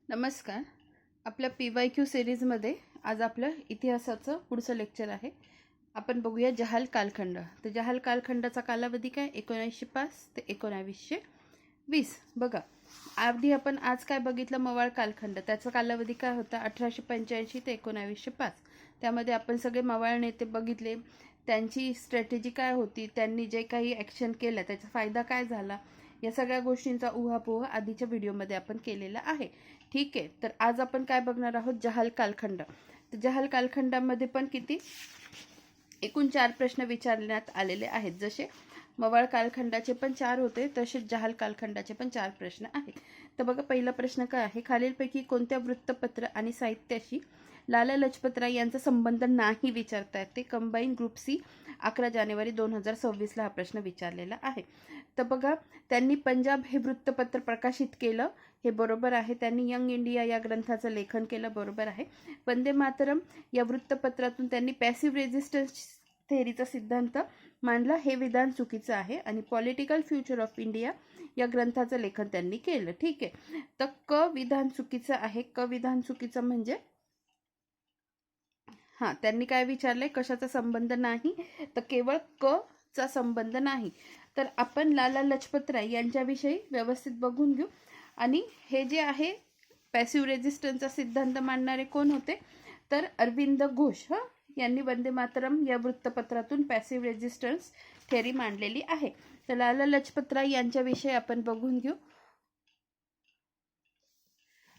नमस्कार. आपल्या PYQ सिरीजमध्ये आज आपलं इतिहासाचं पुढचं लेक्चर आहे. आपण बघूया जहाल कालखंड. तर जहाल कालखंडाचा कालावधी काय? 1905 ते 1920. बघा, आधी आपण आज काय बघितलं? मवाळ कालखंड. त्याचा कालावधी काय होता? 1885 ते 1905. त्यामध्ये आपण सगळे मवाळ नेते बघितले, त्यांची स्ट्रॅटेजी काय होती, त्यांनी जे काही ॲक्शन केलं त्याचा फायदा काय झाला, या सगळ्या गोष्टींचा उहापोह आधीच्या व्हिडिओमध्ये आपण केलेला आहे. ठीक आहे. तर आज आपण काय बघणार आहोत? जहाल कालखंड. तर जहाल कालखंडामध्ये पण किती एकूण 4 प्रश्न विचारण्यात आलेले आहेत. जसे मवाळ कालखंडाचे पण 4 होते, तसेच जहाल कालखंडाचे पण 4 प्रश्न आहेत. तर बघा, पहिला प्रश्न काय आहे? खालीलपैकी कोणत्या वृत्तपत्र आणि साहित्याशी लाला लजपतराय यांचा संबंध नाही विचारता येते? कंबाईन ग्रुप सी 11 जानेवारी 2026 हा प्रश्न विचारलेला आहे. तर बघा, त्यांनी पंजाब हे वृत्तपत्र प्रकाशित केलं, हे बरोबर आहे. त्यांनी यंग इंडिया या ग्रंथाचं लेखन केलं, बरोबर आहे. वंदे मातरम या वृत्तपत्रातून त्यांनी पॅसिव्ह रेझिस्टन्स थेअरीचा सिद्धांत मांडला, हे विधान चुकीचं आहे. आणि पॉलिटिकल फ्युचर ऑफ इंडिया या ग्रंथाचं लेखन त्यांनी केलं. ठीक आहे. तर क विधान चुकीचं आहे. क विधान चुकीचं म्हणजे त्यांनी काय विचारलंय? कशाचा संबंध नाही? तर केवळ क चा संबंध नाही. तर आपण लाला लजपतराय यांच्याविषयी व्यवस्थित बघून घेऊ. आणि हे जे आहे पॅसिव्ह रेझिस्टन्सचा सिद्धांत मांडणारे कोण होते? तर अरविंद घोष यांनी वंदे मातरम या वृत्तपत्रातून पॅसिव्ह रेझिस्टन्स थेअरी मांडलेली आहे. तर लाला लजपतराय यांच्याविषयी आपण बघून घेऊ.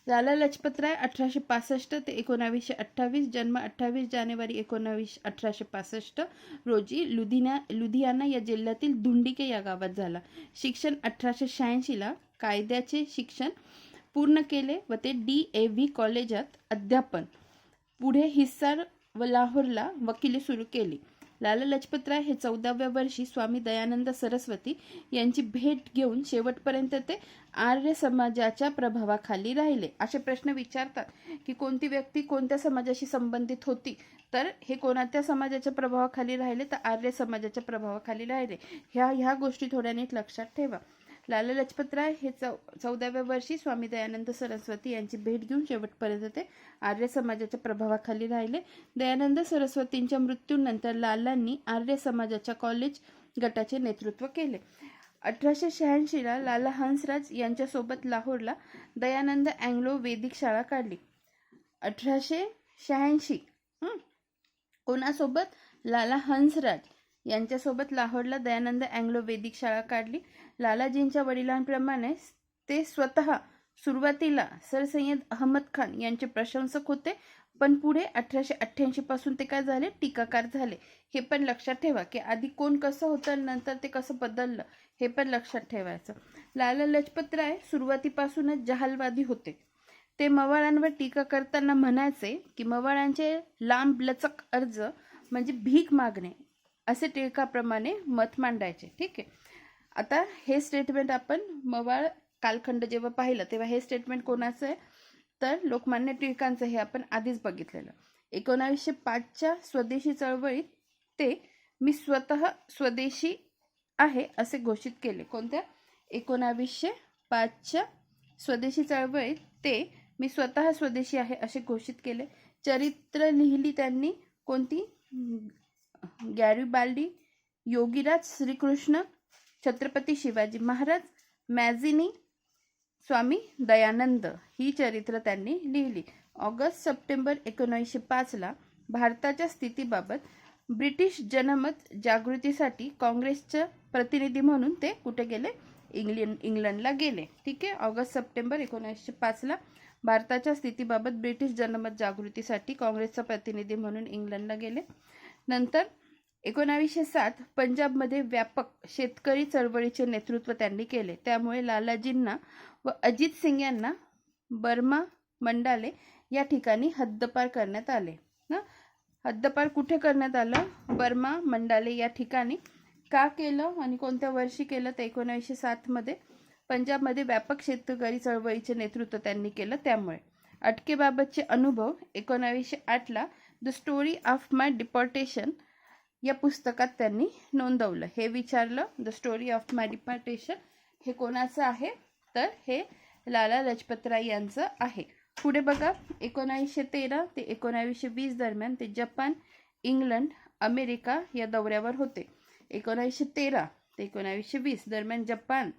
लाला लजपतराय 1865 ते 1928, जन्म 28 जानेवारी 1865 रोजी लुधियाना या जिल्ह्यातील धुंडिके या गावात झाला. शिक्षण 1886 कायद्याचे शिक्षण पूर्ण केले व ते DAV कॉलेजात अध्यापन. पुढे हिसार व लाहोरला वकिली सुरू केली. लाला लजपतराय हे 14व्या वर्षी स्वामी दयानंद सरस्वती यांची भेट घेऊन शेवटपर्यंत ते आर्य समाजाच्या प्रभावाखाली राहिले. असे प्रश्न विचारतात की कोणती व्यक्ती कोणत्या समाजाशी संबंधित होती? तर हे कोणत्या समाजाच्या प्रभावाखाली राहिले? तर आर्य समाजाच्या प्रभावाखाली राहिले. ह्या गोष्टी थोड्या नीट लक्षात ठेवा. लाला लजपतराय हे 14व्या वर्षी स्वामी दयानंद सरस्वती यांची भेट घेऊन शेवटपर्यंत ते आर्य समाजाच्या प्रभावाखाली राहिले. दयानंद सरस्वतींच्या मृत्यूनंतर लालांनी आर्य समाजाच्या कॉलेज गटाचे नेतृत्व केले. 1886 लाला हंसराज यांच्यासोबत लाहोरला दयानंद अँग्लो वेदिक शाळा काढली. 1886 कोणासोबत? लाला हंसराज यांच्यासोबत लाहोरला दयानंद अँग्लो वेदिक शाळा काढली. लालाजींच्या वडिलांप्रमाणे ते स्वतः सुरुवातीला सर सय्यद अहमद खान यांचे प्रशंसक होते, पण पुढे 1888 पासून ते काय झाले? टीकाकार झाले. हे पण लक्षात ठेवा की आधी कोण कसं होतं, नंतर ते कसं बदललं, हे पण लक्षात ठेवायचं. लाला लजपतराय सुरुवातीपासूनच जहालवादी होते. ते मवाळांवर टीका करताना म्हणायचे की मवाळांचे लांब लचक अर्ज म्हणजे भीक मागणे असे टिळकाप्रमाणे मत मांडायचे. ठीक आहे. आता हे स्टेटमेंट आपण मवाळ कालखंड जेव्हा पाहिलं तेव्हा हे स्टेटमेंट कोणाचं आहे? तर लोकमान्य टिळकांचं. हे आपण आधीच बघितलेलं. 1905च्या स्वदेशी चळवळीत ते मी स्वतः स्वदेशी आहे असे घोषित केले. कोणत्या? 1905च्या स्वदेशी चळवळीत ते मी स्वतः स्वदेशी आहे असे घोषित केले. चरित्र लिहिली त्यांनी कोणती? गॅरिबाल्डी, योगीराज श्रीकृष्ण, छत्रपती शिवाजी महाराज, मॅझिनी, स्वामी दयानंद ही चरित्र त्यांनी लिहिली. ऑगस्ट-सप्टेंबर 1905 भारताच्या स्थितीबाबत ब्रिटिश जनमत जागृतीसाठी काँग्रेसचे प्रतिनिधी म्हणून ते कुठे गेले? इंग्लंडला गेले. ठीक आहे. ऑगस्ट-सप्टेंबर 1905 भारताच्या स्थितीबाबत ब्रिटिश जनमत जागृतीसाठी काँग्रेसचा प्रतिनिधी म्हणून इंग्लंडला गेले. नंतर 1907 पंजाबमध्ये व्यापक शेतकरी चळवळीचे नेतृत्व त्यांनी केले. त्यामुळे लालाजींना व अजित सिंग यांना बर्मा मंडाले या ठिकाणी हद्दपार करण्यात आले. हद्दपार कुठे करण्यात आलं? बर्मा मंडाले या ठिकाणी. का केलं आणि कोणत्या वर्षी केलं? तर 1907 पंजाबमध्ये व्यापक शेतकरी चळवळीचे नेतृत्व त्यांनी केलं. त्यामुळे अटकेबाबतचे अनुभव 1908 द स्टोरी ऑफ माय डिपॉर्टेशन या पुस्तकात त्यांनी नोंदवलं. हे विचारलं द स्टोरी ऑफ माय डिपॉर्टेशन हे कोणाचं आहे? तर हे लाला लजपतराय यांचं आहे. पुढे बघा, 1913 ते 1920 दरम्यान ते जपान, इंग्लंड, अमेरिका या दौऱ्यावर होते. 1913 ते 1920 दरम्यान जपान,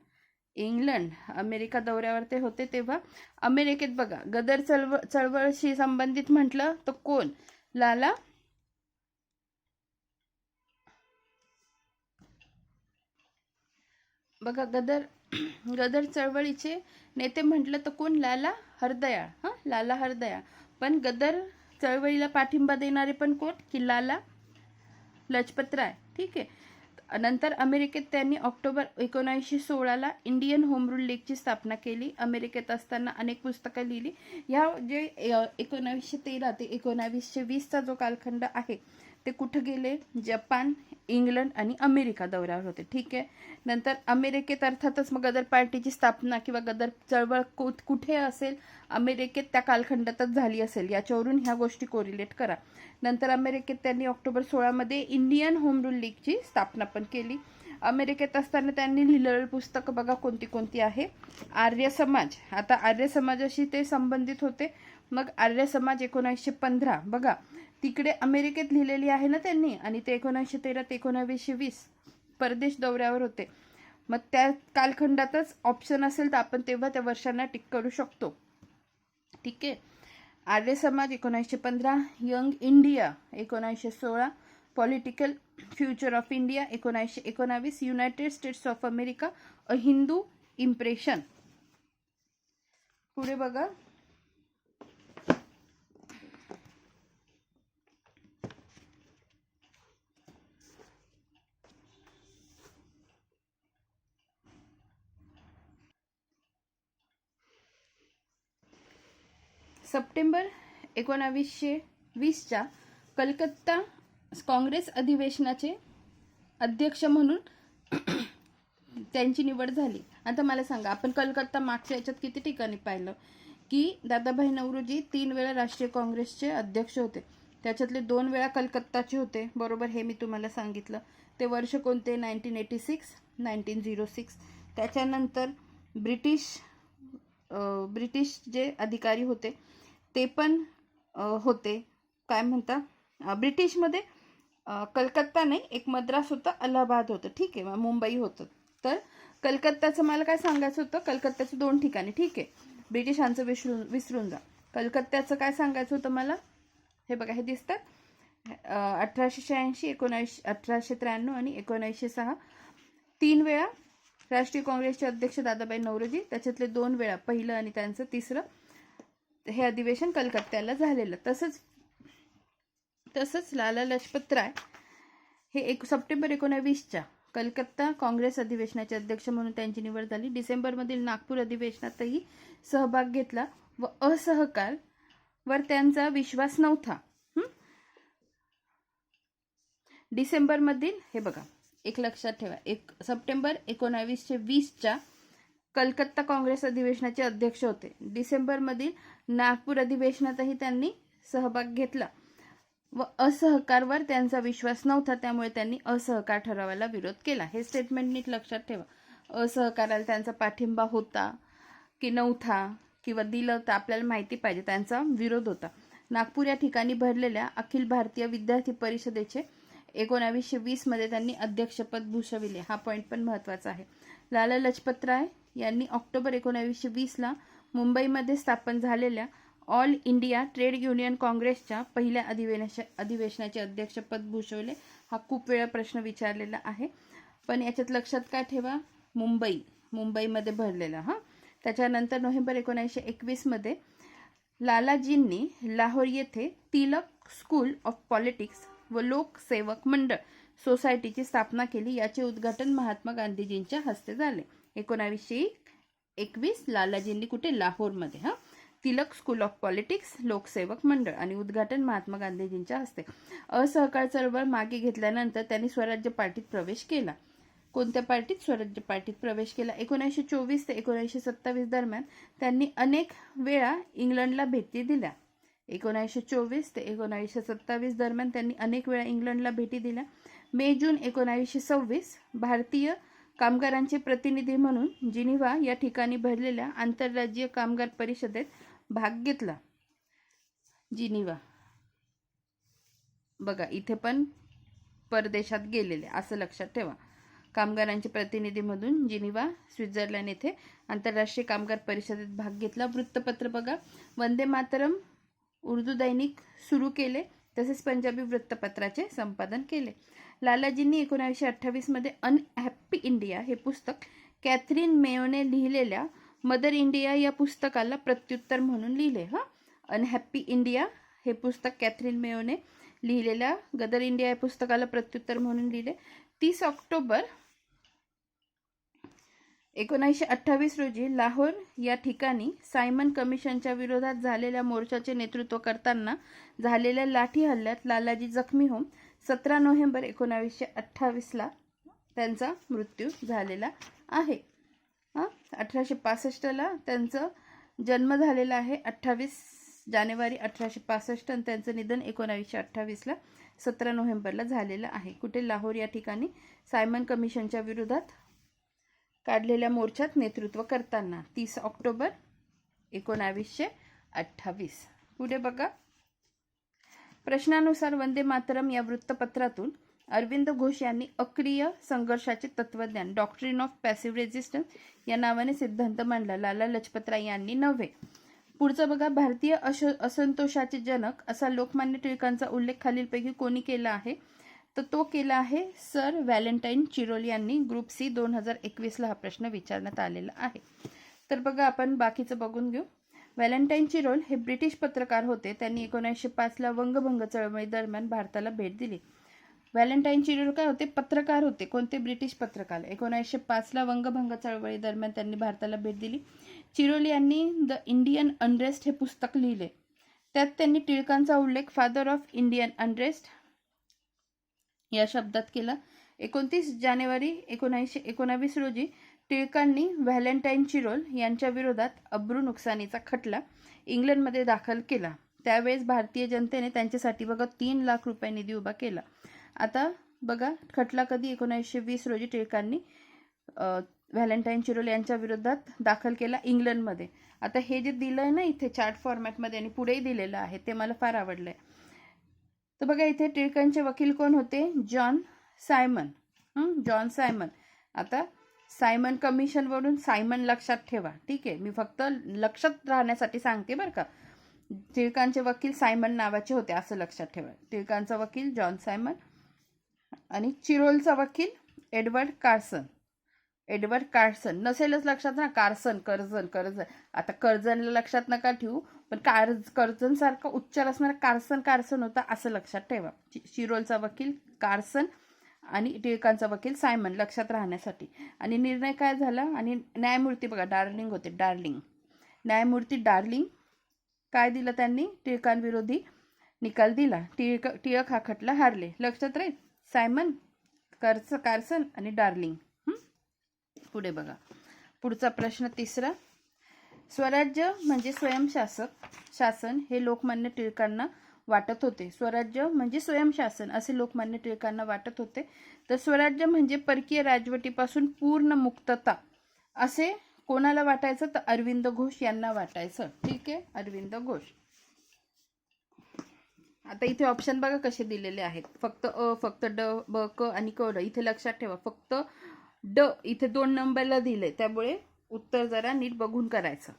इंग्लंड, अमेरिका दौऱ्यावर ते होते. तेव्हा अमेरिकेत बघा, गदर चळवळशी संबंधित म्हटलं तर कोण? लाला बघा, गदर चळवळीचे नेते म्हटलं तर कोण? लाला हरदयाळ. लाला हरदयाळ. पण गदर चळवळीला पाठिंबा देणारे पण कोण? की लाला लजपतराय. ठीक आहे. नंतर अमेरिकेत त्यांनी ऑक्टोबर 1916ला इंडियन होम रूल लीगची स्थापना केली. अमेरिकेत असताना अनेक पुस्तकं लिहिली. ह्या जे 1913 ते 1920चा जो कालखंड आहे ते कुठं गेले? जपान, इंग्लंड आणि अमेरिका दौऱ्यावर होते. ठीक आहे. नंतर अमेरिकेत अर्थातच मग गदर पार्टीची स्थापना किंवा गदर चळवळ कुठे असेल? अमेरिकेत त्या कालखंडातच झाली असेल. याच्यावरून ह्या गोष्टी कोरिलेट करा. नंतर अमेरिकेत त्यांनी ऑक्टोबर 16 मध्ये इंडियन होम रूल लीगची स्थापना पण केली. अमेरिकेत असताना त्यांनी लिहिलेली पुस्तकं बघा कोणती कोणती आहे. आर्य समाज. आता आर्य समाजाशी ते संबंधित होते. मग आर्य समाज 1915 बघा, तिकडे अमेरिकेत लिहिलेली आहे ना त्यांनी. आणि ते 1913 ते 1920 परदेश दौऱ्यावर होते. मग त्या कालखंडातच ऑप्शन असेल तर आपण तेव्हा त्या वर्षांना टिक करू शकतो. ठीक आहे. Arya Samaj 1915, young India 1916, political future of India 1919, United states of America, a Hindu impression. पुढे बघा, सप्टेंबर 1920च्या कलकत्ता काँग्रेस अधिवेशनाचे अध्यक्ष म्हणून त्यांची निवड झाली. आता मला सांगा, आपण कलकत्ता मागच्या याच्यात किती ठिकाणी पाहिलं की दादाभाई नौरोजी 3 वेळा राष्ट्रीय काँग्रेसचे अध्यक्ष होते. त्याच्यातले 2 वेळा कलकत्ताचे होते. बरोबर, हे मी तुम्हाला सांगितलं. ते वर्ष कोणते? 1986, 1906. त्याच्यानंतर ब्रिटिश जे अधिकारी होते ते पण होते. काय म्हणता, ब्रिटिशमध्ये कलकत्ता नाही, एक मद्रास होतं, अलाहाबाद होतं. ठीक आहे. मुंबई होतं. तर कलकत्ताचं मला काय सांगायचं होतं? कलकत्त्याचं 2 ठिकाणी. ठीक आहे. ब्रिटिशांचं विसरून जा. कलकत्त्याचं काय सांगायचं होतं मला? हे बघा, हे दिसतात. 1886, 1893 आणि 1906. 3 वेळा राष्ट्रीय काँग्रेसचे अध्यक्ष दादाभाई नौरोजी. त्याच्यातले 2 वेळा, पहिलं आणि त्यांचं तिसरं, हे अधिवेशन कलकत्त्याला झालेलं. तसंच लाला लजपतराय हे सप्टेंबर 1920च्या कलकत्ता काँग्रेस अधिवेशनाचे अध्यक्ष म्हणून त्यांची निवड झाली. डिसेंबरमधील नागपूर अधिवेशनातही सहभाग घेतला व असहकार वर त्यांचा विश्वास नव्हता. डिसेंबरमधील, हे बघा, एक लक्षात ठेवा, सप्टेंबर 1920च्या कलकत्ता काँग्रेस अधिवेशनाचे अध्यक्ष होते. डिसेंबरमधील नागपूर अधिवेशनातही त्यांनी सहभाग घेतला व असहकारवर त्यांचा विश्वास नव्हता, त्यामुळे त्यांनी असहकार ठरावाला विरोध केला. हे स्टेटमेंट नीट लक्षात ठेवा. असहकाराला त्यांचा पाठिंबा होता की नव्हता, किंवा दिलं तर आपल्याला माहिती पाहिजे. त्यांचा विरोध होता. नागपूर या ठिकाणी भरलेल्या अखिल भारतीय विद्यार्थी परिषदेचे 1920 मध्ये त्यांनी अध्यक्षपद भूषविले. हा पॉईंट पण महत्त्वाचा आहे. लाला लजपतराय यांनी ऑक्टोबर 1920ला मुंबईमध्ये स्थापन झालेल्या ऑल इंडिया ट्रेड युनियन काँग्रेसच्या पहिल्या अधिवेशनाचे अध्यक्षपद भूषवले. हा खूप वेळा प्रश्न विचारलेला आहे, पण याच्यात लक्षात काय ठेवा? मुंबईमध्ये भरलेला. त्याच्यानंतर नोव्हेंबर 1921 मध्ये लालाजींनी लाहोर येथे तिलक स्कूल ऑफ पॉलिटिक्स व लोकसेवक मंडळ सोसायटीची स्थापना केली. याचे उद्घाटन महात्मा गांधीजींच्या हस्ते झाले. 1921 लालाजींनी कुठे? लाहोरमध्ये. तिलक स्कूल ऑफ पॉलिटिक्स, लोकसेवक मंडळ आणि उद्घाटन महात्मा गांधीजींच्या हस्ते. असहकार चळवळ मागे घेतल्यानंतर त्यांनी स्वराज्य पार्टीत प्रवेश केला. कोणत्या पार्टीत? स्वराज्य पार्टीत प्रवेश केला. 1924 ते 1927 दरम्यान त्यांनी अनेक वेळा इंग्लंडला भेटी दिल्या. 1924 ते 1927 दरम्यान त्यांनी अनेक वेळा इंग्लंडला भेटी दिल्या. मे जून 1926 भारतीय कामगारांचे प्रतिनिधी म्हणून जिनिव्हा या ठिकाणी भरलेल्या आंतरराज्यीय कामगार परिषदेत भाग घेतला. जिनिव्हा बघा, इथे पण परदेशात गेलेले असं लक्षात ठेवा. कामगारांचे प्रतिनिधी म्हणून जिनिव्हा स्वित्झर्लंड येथे आंतरराष्ट्रीय कामगार परिषदेत भाग घेतला. वृत्तपत्र बघा, वंदे मातरम उर्दू दैनिक सुरू केले, तसेच पंजाबी वृत्तपत्राचे संपादन केले. लालाजींनी 1928 मध्ये अनहॅप्पी इंडिया हे पुस्तक कॅथरीन मेयोने लिहिलेल्या मदर इंडिया या पुस्तकाला प्रत्युत्तर म्हणून लिहिले. अनहॅप्पी इंडिया हे पुस्तक कॅथरीन मेयोने लिहिलेल्या गदर इंडिया या पुस्तकाला प्रत्युत्तर म्हणून लिहिले. 30 ऑक्टोबर 1928 रोजी लाहोर या ठिकाणी सायमन कमिशनच्या विरोधात झालेल्या मोर्चाचे नेतृत्व करताना झालेल्या लाठी हल्ल्यात लालाजी जखमी होऊन 17 नोव्हेंबर 1928ला त्यांचा मृत्यू झालेला आहे. 1865ला त्यांचा जन्म झालेला आहे, 28 जानेवारी 1865, आणि त्यांचं निधन 1928ला 17 नोव्हेंबरला झालेलं आहे. कुठे? लाहोर या ठिकाणी सायमन कमिशनच्या विरोधात काढलेल्या मोर्चात नेतृत्व करताना 30 ऑक्टोबर 1928. पुढे बघा, प्रश्नानुसार वंदे मातरम या वृत्तपत्रातून अरविंद घोष यांनी अक्रिय संघर्षाचे तत्वज्ञान डॉक्ट्रिन ऑफ पॅसिव्ह रेझिस्टन्स या नावाने सिद्धांत मांडला. लाला लजपतराय यांनी नव्हे. पुढचं बघा, भारतीय असंतोषाचे जनक असा लोकमान्य टिळकांचा उल्लेख खालीलपैकी कोणी केला आहे? तर तो केला आहे सर व्हॅलेंटाईन चिरोल यांनी. ग्रुप सी 2021ला हा प्रश्न विचारण्यात आलेला आहे. तर बघा, आपण बाकीचं बघून घेऊ. व्हॅलेंटाईन चिरोल हे ब्रिटिश पत्रकार होते. त्यांनी 1905ला वंगभंग चळवळी दरम्यान भारताला भेट दिली. व्हॅलेंटाईन चिरोल काय होते? पत्रकार होते. कोणते? ब्रिटिश पत्रकार. 1905ला वंगभंग चळवळी दरम्यान त्यांनी भारताला भेट दिली. चिरोल यांनी द इंडियन अनरेस्ट हे पुस्तक लिहिले. त्यात त्यांनी टिळकांचा उल्लेख फादर ऑफ इंडियन अनरेस्ट या शब्दात केला. 29 जानेवारी 1919 रोजी टिळकांनी व्हॅलेंटाईन चिरोल यांच्या विरोधात अब्रू नुकसानीचा खटला इंग्लंडमध्ये दाखल केला. त्यावेळेस भारतीय जनतेने त्यांच्यासाठी बघा 3 लाख रुपये निधी उभा केला. आता बघा, खटला कधी? 1920 रोजी टिळकांनी व्हॅलेंटाईन चिरोल यांच्या विरोधात दाखल केला इंग्लंडमध्ये. आता हे जे दिलं आहे ना इथे चार्ट फॉर्मॅटमध्ये आणि पुढेही दिलेलं आहे, ते मला फार आवडलंय. तर बघा, इथे टिळकांचे वकील कोण होते? John Simon. John Simon. आता सायमन कमिशनवरून सायमन लक्षात ठेवा, ठीक आहे? मी फक्त लक्षात राहण्यासाठी सांगते बरं का. टिळकांचे वकील सायमन नावाचे होते असं लक्षात ठेवा. टिळकांचा वकील जॉन सायमन आणि चिरोलचा वकील एडवर्ड कार्सन. एडवर्ड कार्सन नसेलच लक्षात ना, कर्जन. आता कर्जनला लक्षात नका ठेवू, पण कर्जन सारखा उच्चार असणारा कार्सन होता असं लक्षात ठेवा. चिरोलचा वकील कार्सन आणि टिळकांचा वकील सायमन लक्षात राहण्यासाठी. आणि निर्णय काय झाला? आणि न्यायमूर्ती बघा, डार्लिंग होते. न्यायमूर्ती डार्लिंग काय दिलं त्यांनी? टिळकांविरोधी निकाल दिला. टिळक हा खटला हारले. लक्षात राहील, सायमन, कार्सन आणि डार्लिंग. पुढे बघा, पुढचा प्रश्न 3. स्वराज्य म्हणजे शासन हे लोकमान्य टिळकांना वाटत होते. स्वराज्य म्हणजे स्वयंशासन असे लोकमान्य टिळकांना वाटत होते. तर स्वराज्य म्हणजे परकीय राजवटीपासून पूर्ण मुक्तता असे कोणाला वाटायचं? तर अरविंद घोष यांना वाटायचं. ठीक आहे, अरविंद घोष. आता इथे ऑप्शन बघा कसे दिलेले आहेत. फक्त अ, फक्त ड, ब, क आणि क. इथे लक्षात ठेवा, फक्त ड इथे 2 नंबरला दिले, त्यामुळे उत्तर जरा नीट बघून करायचं.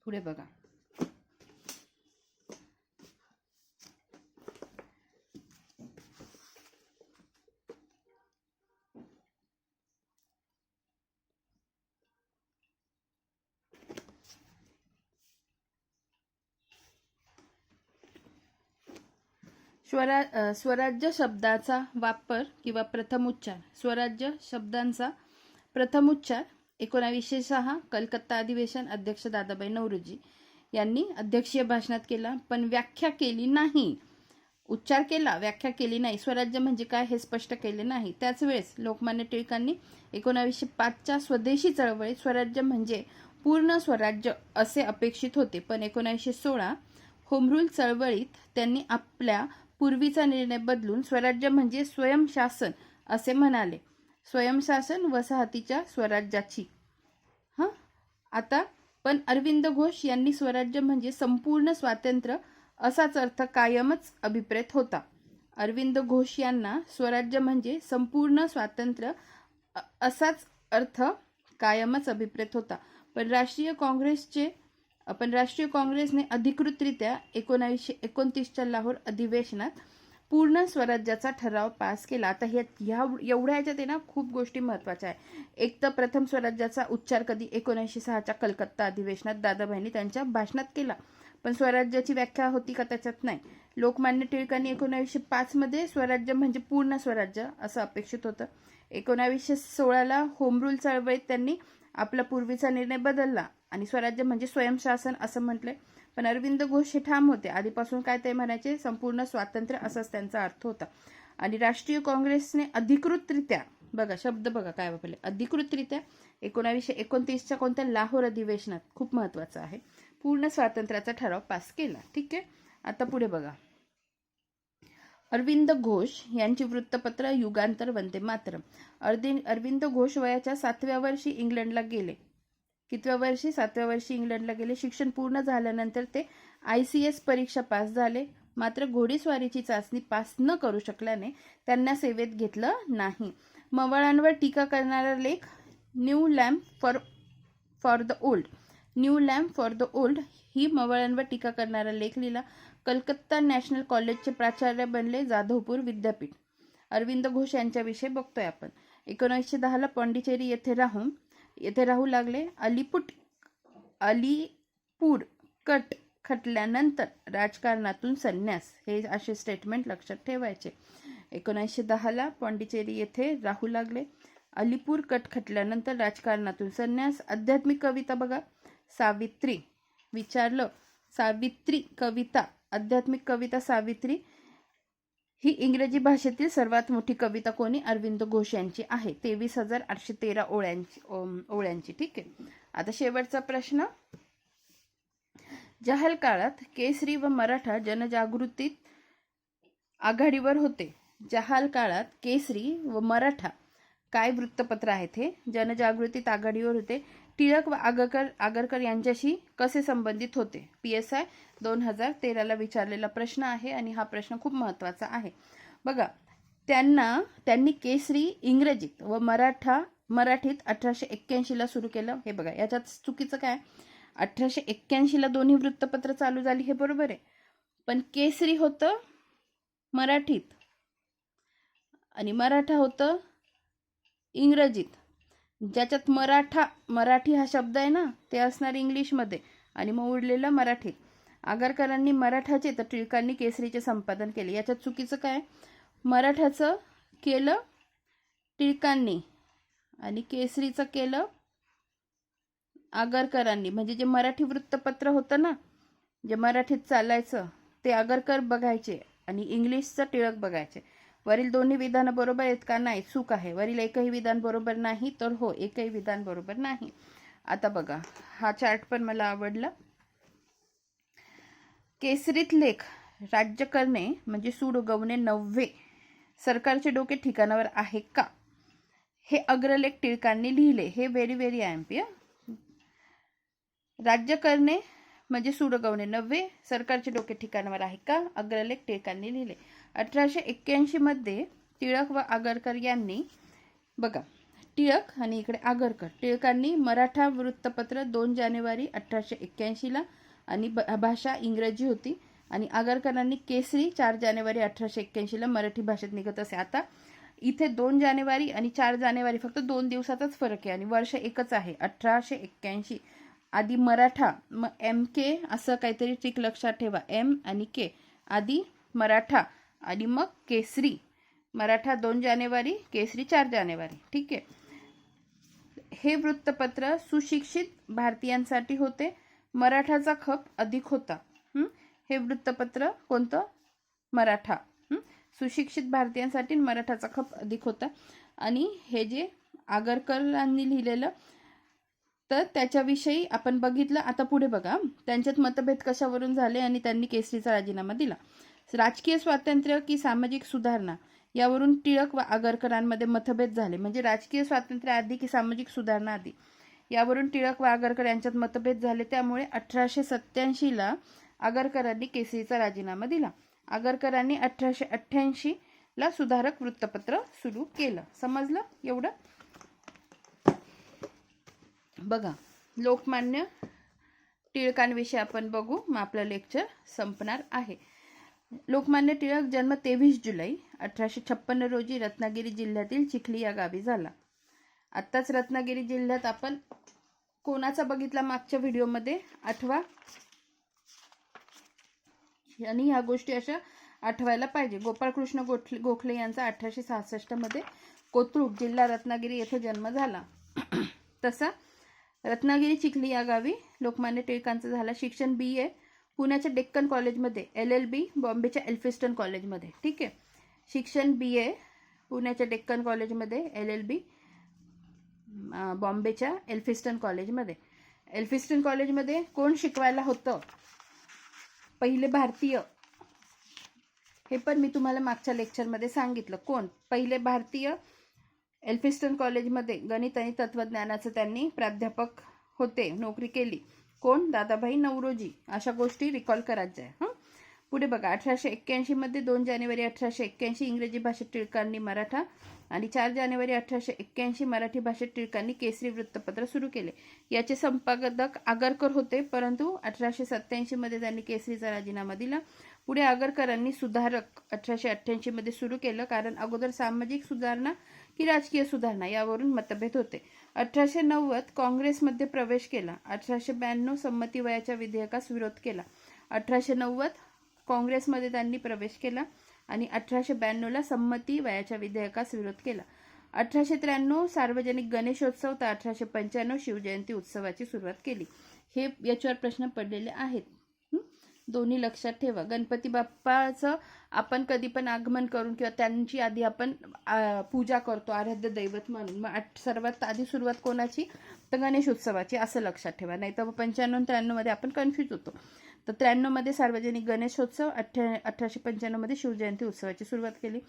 पुढे बघा, स्वराज्य शब्दाचा वापर किंवा प्रथमोच्चार. स्वराज्य शब्दांचा प्रथमोच्चार 1906 कलकत्ता अधिवेशन अध्यक्ष दादाबाई नौरोजी यांनी अध्यक्षीय भाषणात केला, पण व्याख्या केली नाही. उच्चार केला, व्याख्या केली नाही. स्वराज्य म्हणजे काय हे स्पष्ट केले नाही. त्याच वेळेस लोकमान्य टिळकांनी 1905च्या स्वदेशी चळवळीत स्वराज्य म्हणजे पूर्ण स्वराज्य असे अपेक्षित होते, पण 1916 होमरूल चळवळीत त्यांनी आपल्या पूर्वीचा निर्णय बदलून स्वराज्य म्हणजे स्वयंशासन असे म्हणाले. स्वयंशासन वसाहतीच्या स्वराज्याची. आता पण अरविंद घोष यांनी स्वराज्य म्हणजे संपूर्ण स्वातंत्र्य असाच अर्थ कायमच अभिप्रेत होता. अरविंद घोष यांना स्वराज्य म्हणजे संपूर्ण स्वातंत्र्य असाच अर्थ कायमच अभिप्रेत होता. पण राष्ट्रीय काँग्रेसने अधिकृतरित्या 1929च्या लाहोर अधिवेशनात पूर्ण स्वराज्याचा ठराव पास केला. आता एवढ्या ह्याच्यात आहे ना खूप गोष्टी महत्त्वाच्या आहे. एक तर प्रथम स्वराज्याचा उच्चार कधी 1906च्या कलकत्ता अधिवेशनात दादाभाईंनी त्यांच्या भाषणात केला. पण स्वराज्याची व्याख्या होती का त्याच्यात? नाही. लोकमान्य टिळकांनी 1905 स्वराज्य म्हणजे पूर्ण स्वराज्य असं अपेक्षित होतं. 1916ला होम रूल चळवळीत त्यांनी आपला पूर्वीचा निर्णय बदलला आणि स्वराज्य म्हणजे स्वयंशासन असं म्हटले. पण अरविंद घोष हे ठाम होते. आधीपासून काय ते म्हणायचे, संपूर्ण स्वातंत्र्य असाच त्यांचा अर्थ होता. आणि राष्ट्रीय काँग्रेसने अधिकृतरित्या, बघा शब्द बघा काय वापरले, अधिकृतरित्या 1929च्या कोणत्या लाहोर अधिवेशनात, खूप महत्वाचं आहे, पूर्ण स्वातंत्र्याचा ठराव पास केला. ठीक आहे. आता पुढे बघा. अरविंद घोष यांची वृत्तपत्र युगांतर, वंदे मातरम. अरविंद घोष वयाच्या 7व्या वर्षी इंग्लंडला गेले. कितव्या वर्षी? 7व्या वर्षी इंग्लंडला गेले. शिक्षण पूर्ण झाल्यानंतर ते ICS परीक्षा पास झाले. मात्र घोडेस्वारीची चाचणी पास न करू शकल्याने त्यांना सेवेत घेतलं नाही. मवाळांवर टीका करणारा लेख new lamp for the old ही मवाळांवर टीका करणारा लेख लिहिला. कलकत्ता नॅशनल कॉलेजचे प्राचार्य बनले. जाधवपूर विद्यापीठ. अरविंद घोष यांच्याविषयी बघतोय आपण. 1910ला पॉंडिचेरी येथे राहू लागले. अलीपूर कट खटल्यानंतर राजकारणातून संन्यास, हे असे स्टेटमेंट लक्षात ठेवायचे. 1910ला पॉंडिचेरी येथे राहू लागले. अलीपूर कट खटल्यानंतर राजकारणातून संन्यास. आध्यात्मिक कविता बघा. सावित्री. विचारलं सावित्री कविता, आध्यात्मिक कविता सावित्री ही इंग्रजी भाषेतील सर्वात मोठी कविता कोणी? अरविंद घोष यांची आहे. 23,813 ओळ्यांची. ठीक आहे. आता शेवटचा प्रश्न. जहाल काळात केसरी व मराठा जनजागृतीत आघाडीवर होते. जहाल काळात केसरी व मराठा काय वृत्तपत्र आहेत हे जनजागृतीत आघाडीवर होते. टिळक व आगरकर यांच्याशी कसे संबंधित होते? PSI 2013ला विचारलेला प्रश्न आहे आणि हा प्रश्न खूप महत्त्वाचा आहे. बघा, त्यांनी केसरी इंग्रजीत व मराठीत 1881ला सुरू केलं. हे बघा, याच्यात चुकीचं काय? 1881ला दोन्ही वृत्तपत्र चालू झाली, हे बरोबर आहे. पण केसरी होतं मराठीत आणि मराठा होतं इंग्रजीत. ज्याच्यात मराठी हा शब्द आहे ना, ते असणार इंग्लिशमध्ये आणि मग उरलेलं मराठीत. आगरकरांनी मराठाचे तर टिळकांनी केसरीचे संपादन केले. याच्यात चुकीचं काय? मराठाचं केलं टिळकांनी आणि केसरीचं केलं आगरकरांनी. म्हणजे जे मराठी वृत्तपत्र होतं ना, जे मराठीत चालायचं, ते आगरकर बघायचे आणि इंग्लिशचं टिळक बघायचे. वरील दोन्ही विधानं बरोबर आहेत का? नाही, चूक आहे. वरील एकही विधान बरोबर नाही तर हो, एकही विधान बरोबर नाही. आता बघा, हा चार्ट पण मला आवडला. केसरीत लेख राज्य करणे म्हणजे सूड उगवणे नव्हे, सरकारचे डोके ठिकाणावर आहे का, हे अग्रलेख टिळकांनी लिहिले. हे व्हेरी व्हेरी IMP. राज्य करणे म्हणजे सूड उगवणे नव्हे, सरकारचे डोके ठिकाणावर आहे का, अग्रलेख टिळकांनी लिहिले. 1881 टिळक व आगरकर यांनी, बघा, टिळक आणि इकडे आगरकर. टिळकांनी मराठा वृत्तपत्र 2 जानेवारी 1881ला आणि भाषा इंग्रजी होती. आणि आगरकरांनी केसरी 4 जानेवारी 1881ला मराठी भाषेत निघत असे. आता इथे 2 जानेवारी आणि 4 जानेवारी फक्त 2 दिवसाचाच फरक आहे आणि वर्ष एकच आहे, 1881. आधी मराठा, मग MK असं काहीतरी ट्रिक लक्षात ठेवा. M आणि K, आधी मराठा आणि मग केसरी. मराठा 2 जानेवारी, केसरी 4 जानेवारी. ठीक आहे. हे वृत्तपत्र सुशिक्षित भारतीयांसाठी होते. मराठाचा खप अधिक होता. हे वृत्तपत्र कोणतं? मराठा. सुशिक्षित भारतीयांसाठी मराठाचा खप अधिक होता. आणि हे जे आगरकरांनी लिहिलेलं, तर त्याच्याविषयी आपण बघितलं. आता पुढे बघा, त्यांच्यात मतभेद कशावरून झाले आणि त्यांनी केसरीचा राजीनामा दिला. राजकीय स्वातंत्र्य की सामाजिक सुधारणा यावरून टिळक व आगरकरांमध्ये मतभेद झाले. म्हणजे राजकीय स्वातंत्र्य आधी की सामाजिक सुधारणा आधी, यावरून टिळक व आगरकर यांच्यात मतभेद झाले. त्यामुळे 1887ला आगरकरांनी केसरीचा राजीनामा दिला. आगरकरांनी 1888ला सुधारक वृत्तपत्र सुरू केलं. समजलं एवढं? बघा, लोकमान्य टिळकांविषयी आपण बघू, मग आपलं लेक्चर संपणार आहे. लोकमान्य टिळक जन्म 23 जुलै 1856 रोजी रत्नागिरी जिल्ह्यातील चिखली या गावी झाला. आत्ताच रत्नागिरी जिल्ह्यात आपण कोणाचा बघितला मागच्या व्हिडिओमध्ये आठवा, आणि ह्या गोष्टी अशा आठवायला पाहिजे. गोपाळकृष्ण गोखले यांचा 1866 मध्ये कोथरूड जिल्हा रत्नागिरी येथे जन्म झाला. तसा रत्नागिरी चिखली या गावी लोकमान्य टिळकांचा झाला. शिक्षण BA पुण्याच्या डेक्कन कॉलेजमध्ये, LLB बॉम्बेच्या एल्फिस्टन कॉलेजमध्ये. ठीक आहे, शिक्षण BA पुण्याच्या डेक्कन कॉलेजमध्ये, LLB बॉम्बेच्या एल्फिस्टन कॉलेजमध्ये. एल्फिस्टन कॉलेजमध्ये कोण शिकवायला होतं? पहिले भारतीय. हे पण मी तुम्हाला मागच्या लेक्चरमध्ये सांगितलं. कोण पहिले भारतीय एल्फिस्टन कॉलेजमध्ये गणित आणि तत्वज्ञानाचं त्यांनी प्राध्यापक होते, नोकरी केली. कोण? दादाभाई नौरोजी. अशा गोष्टी रिकॉल करायच्या आहे. पुढे बघा, 1881 मध्ये 2 जानेवारी 1881 इंग्रजी भाषेत टिळकांनी मराठा आणि 4 जानेवारी 1881 मराठी भाषेत टिळकांनी केसरी वृत्तपत्र सुरू केले. याचे संपादक आगरकर होते, परंतु 1887 मध्ये त्यांनी केसरीचा राजीनामा दिला. पुढे आगरकरांनी सुधारक 1888 मध्ये सुरू केलं, कारण अगोदर सामाजिक सुधारणा की राजकीय सुधारणा यावरून मतभेद होते. 1890 काँग्रेसमध्ये प्रवेश केला. 1892 संमती वयाच्या विधेयकास विरोध केला. 1890 काँग्रेसमध्ये त्यांनी प्रवेश केला आणि 1892ला संमती वयाच्या विधेयकास विरोध केला. 1893 सार्वजनिक गणेशोत्सव तर 1895 शिवजयंती उत्सवाची सुरुवात केली. हे याच्यावर प्रश्न पडलेले आहेत, दोन्ही लक्षात ठेवा. गणपती बाप्पाचं आपण कधी पण आगमन करून किंवा त्यांची आधी आपण पूजा करतो आराध्य दैवत म्हणून. मग सर्वात आधी सुरुवात कोणाची? तर गणेश उत्सवाची, असं लक्षात ठेवा. नाही तर 95-93 मध्ये आपण कन्फ्यूज होतो. तर 93 मध्ये सार्वजनिक गणेशोत्सव, 1895 मध्ये शिवजयंती उत्सवाची सुरुवात केली.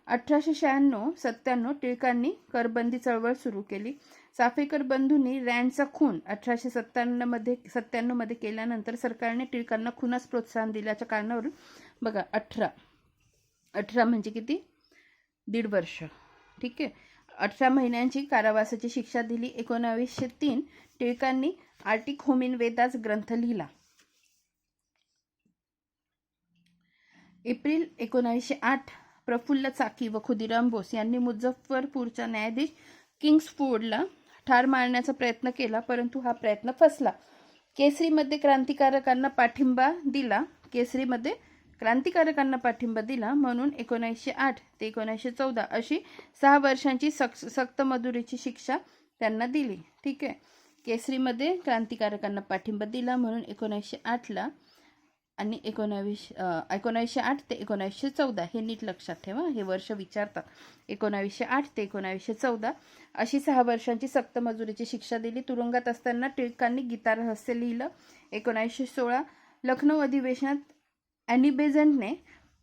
1896-97 टिळकांनी करबंदी चळवळ सुरू केली. चाफेकर बंधूंनी रँडचा खून 1897 मध्ये केल्यानंतर सरकारने टिळकांना खुनास प्रोत्साहन दिल्याच्या कारणावरून बघा 18 म्हणजे किती? 1.5 वर्ष. ठीक आहे, 18 महिन्यांची कारावासाची शिक्षा दिली. 1903 टिळकांनी आर्टिक होमिन वेदास ग्रंथ लिहिला. एप्रिल 1908 प्रफुल्ल चाकी व खुदिराम बोस यांनी मुझफ्फरपूरच्या न्यायाधीश किंग्सफोर्डला ठार मारण्याचा प्रयत्न केला, परंतु हा प्रयत्न फसला. केसरीमध्ये क्रांतिकारकांना पाठिंबा दिला म्हणून 1908 ते 1914 अशी 6 वर्षांची सक्त मजुरीची शिक्षा त्यांना दिली. ठीक आहे, केसरीमध्ये क्रांतिकारकांना पाठिंबा दिला म्हणून 1908ला आणि 1908 ते 1914 हे नीट लक्षात ठेवा, हे वर्ष विचारतात. 1908 ते 1914 अशी 6 वर्षांची सक्त मजुरीची शिक्षा दिली. तुरुंगात असताना टिळकांनी गीता रहस्य लिहिलं. 1916 लखनौ अधिवेशनात ॲनी बेझंटने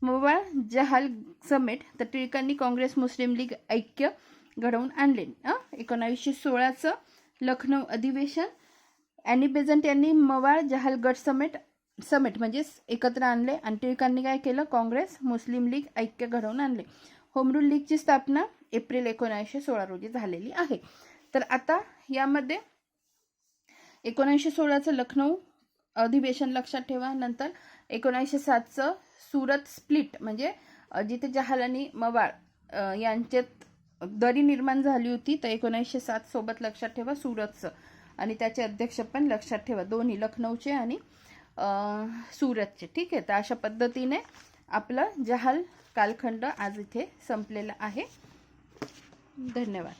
मवाळ जहाल समेट तर टिळकांनी काँग्रेस मुस्लिम लीग ऐक्य घडवून आणले. 1916चं लखनौ अधिवेशन, ॲनी बेझंट यांनी मवाळ जहाल गट समेट म्हणजे एकत्र आणले आणि टिळकांनी काय केलं? काँग्रेस मुस्लिम लीग ऐक्य घडवून आणले. होम रूल लीगची स्थापना एप्रिल 1916 रोजी झालेली आहे. तर आता यामध्ये 1916चं लखनौ अधिवेशन लक्षात ठेवा. नंतर 1907चं सुरत स्प्लिट म्हणजे जिथे जहाल आणि मवाळ यांच्यात दरी निर्माण झाली होती, तर 1907 सोबत लक्षात ठेवा सुरतचं, आणि त्याचे अध्यक्ष पण लक्षात ठेवा, दोन्ही लखनौचे आणि सुरतचे. ठीक आहे, तर अशा पद्धतीने आपलं जहाल कालखंड आज इथे संपलेला आहे. धन्यवाद.